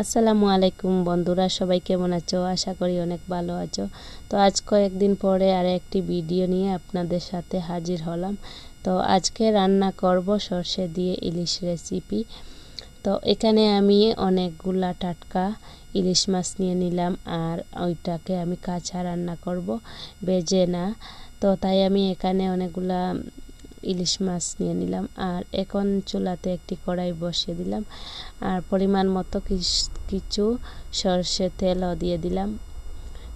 আসসালামু আলাইকুম বন্ধুরা, সবাই কেমন আছো? আশা করি অনেক ভালো আছো। তো আজ কয়েকদিন পরে আর একটি ভিডিও নিয়ে আপনাদের সাথে হাজির হলাম। তো আজকে রান্না করব সর্ষে দিয়ে ইলিশ রেসিপি। তো এখানে আমি অনেকগুলা টাটকা ইলিশ মাছ নিয়ে নিলাম, আর ওইটাকে আমি কাঁচা রান্না করব, ভেজে না। তো তাই আমি এখানে অনেকগুলা ইলিশ মাছ নিয়ে নিলাম, আর এখন চুলাতে একটি কড়াই বসিয়ে দিলাম, আর পরিমাণ মতো কিছু সরষের তেলও দিয়ে দিলাম।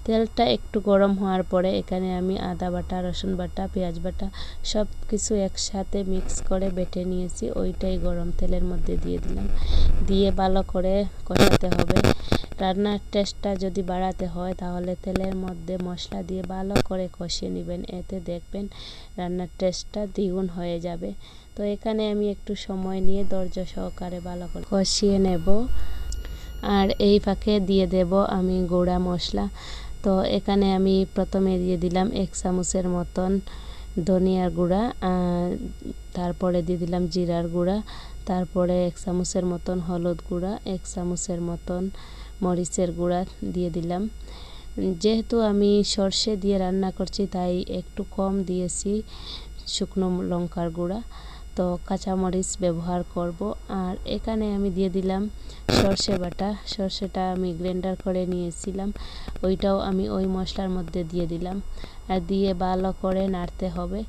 তেলটা একটু গরম হওয়ার পরে এখানে আমি আদা বাটা, রসুন বাটা, পেঁয়াজ বাটা সব কিছু একসাথে মিক্স করে বেটে নিয়েছি, ওইটাই গরম তেলের মধ্যে দিয়ে দিলাম। দিয়ে ভালো করে কষাতে হবে। রান্নার টেস্টটা যদি বাড়াতে হয় তাহলে তেলের মধ্যে মশলা দিয়ে ভালো করে কষিয়ে নেবেন, এতে দেখবেন রান্নার টেস্টটা দ্বিগুণ হয়ে যাবে। তো এখানে আমি একটু সময় নিয়ে ধৈর্য সহকারে ভালো করে কষিয়ে নেব। আর এই ফাঁকে দিয়ে দেব আমি গুঁড়া মশলা। তো এখানে আমি প্রথমে দিয়ে দিলাম 1 চামচের মতন ধনিয়ার গুঁড়া, তারপরে দিয়ে দিলাম জিরার গুঁড়া, তারপরে 1 চামচের মতন হলুদ গুঁড়া, 1 চামচের মতন মরিচের গুঁড়া দিয়ে দিলাম। যেহেতু আমি সর্ষে দিয়ে রান্না করছি তাই একটু কম দিয়েছি শুকনো লঙ্কার গুঁড়া। তো কাঁচামরিচ ব্যবহার করব। আর এখানে আমি দিয়ে দিলাম সর্ষে বাটা। সর্ষেটা আমি গ্রাইন্ডার করে নিয়েছিলাম, ওইটাও আমি ওই মশলার মধ্যে দিয়ে দিলাম, আর দিয়ে ভালো করে নাড়তে হবে।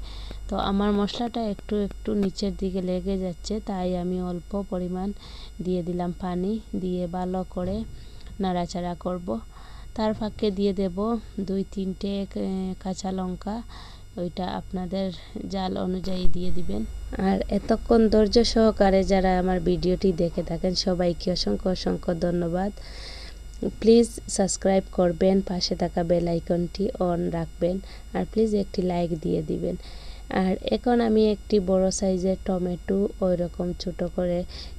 তো আমার মশলাটা একটু একটু নিচের দিকে লেগে যাচ্ছে, তাই আমি অল্প পরিমাণ দিয়ে দিলাম পানি, দিয়ে ভালো করে নাড়াচাড়া করব। তার ফাঁকে দিয়ে দেব 2-3টে কাঁচা লঙ্কা, ওইটা আপনাদের জাল অনুযায়ী দিয়ে দিবেন। আর এতক্ষণ ধৈর্য সহকারে যারা আমার ভিডিওটি দেখে থাকেন সবাইকে অসংখ্য অসংখ্য ধন্যবাদ। প্লিজ সাবস্ক্রাইব করবেন, পাশে থাকা বেল আইকনটি অন রাখবেন, আর প্লিজ একটি লাইক দিয়ে দিবেন। আর এখন আমি একটি বড় সাইজের টমেটো ওই রকম ছোটো করে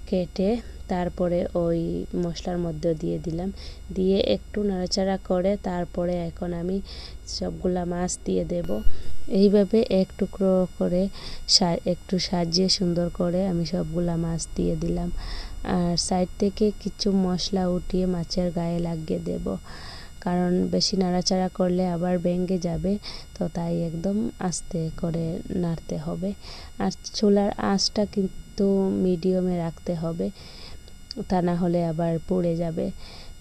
কেটে তারপরে ওই মশলার মধ্যে দিয়ে দিলাম, দিয়ে একটু নাড়াচাড়া করে তারপরে এখন আমি সবগুলা মাছ দিয়ে দেব। এইভাবে এক টুকরো করে একটু সাজিয়ে সুন্দর করে আমি সবগুলা মাছ দিয়ে দিলাম। আর সাইড থেকে কিছু মশলা উঠিয়ে মাছের গায়ে লাগিয়ে দেব, কারণ বেশি নাড়াচাড়া করলে আবার ভেঙে যাবে। তো তাই একদম আস্তে করে নাড়তে হবে। আর চুলার আঁচটা কিন্তু মিডিয়ামে রাখতে হবে, তা না হলে আবার পুড়ে যাবে।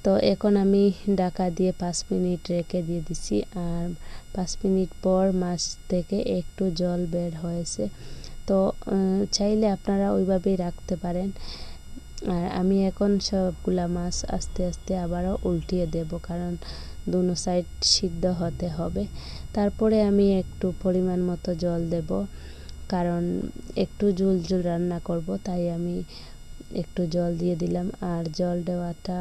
তো এখন আমি ঢাকা দিয়ে 5 মিনিট রেখে দিয়ে দিছি, আর 5 মিনিট পর মাছ থেকে একটু জল বের হয়েছে। তো চাইলে আপনারা ওইভাবেই রাখতে পারেন। আর আমি এখন সবগুলা মাছ আস্তে আস্তে আবারও উল্টিয়ে দেব, কারণ দুনো সাইড সিদ্ধ হতে হবে। তারপরে আমি একটু পরিমাণ মতো জল দেব, কারণ একটু ঝোল ঝোল রান্না করব, তাই আমি একটু জল দিয়ে দিলাম। আর জল দেওয়াটা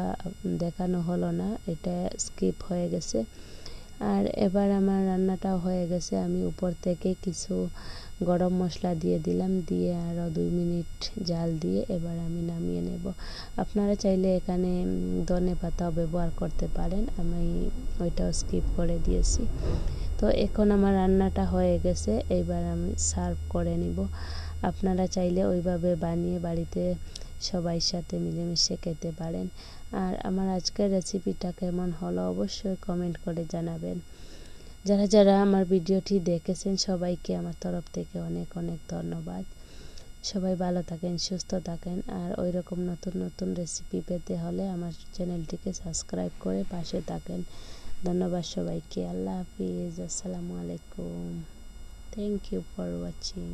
দেখানো হলো না, এটা স্কিপ হয়ে গেছে। আর এবার আমার রান্নাটাও হয়ে গেছে। আমি উপর থেকে কিছু গরম মশলা দিয়ে দিলাম, দিয়ে আরও 2 মিনিট জাল দিয়ে এবার আমি নামিয়ে নেব। আপনারা চাইলে এখানে ধনে পাতাও ব্যবহার করতে পারেন, আমি ওইটাও স্কিপ করে দিয়েছি। তো এখন আমার রান্নাটা হয়ে গেছে, এবার আমি সার্ভ করে নিব। আপনারা চাইলে ওইভাবে বানিয়ে বাড়িতে সবাই সাথে মিলেমিশে খেতে পারেন। আর আমার আজকের রেসিপিটা কেমন হলো অবশ্যই কমেন্ট করে জানাবেন। যারা যারা আমার ভিডিওটি দেখেছেন সবাইকে আমার তরফ থেকে অনেক অনেক ধন্যবাদ। সবাই ভালো থাকেন, সুস্থ থাকেন। আর ওই রকম নতুন নতুন রেসিপি পেতে হলে আমার চ্যানেলটিকে সাবস্ক্রাইব করে পাশে থাকেন। ধন্যবাদ সবাইকে। আল্লাহ হাফিজ। আসসালামু আলাইকুম। Thank you for watching.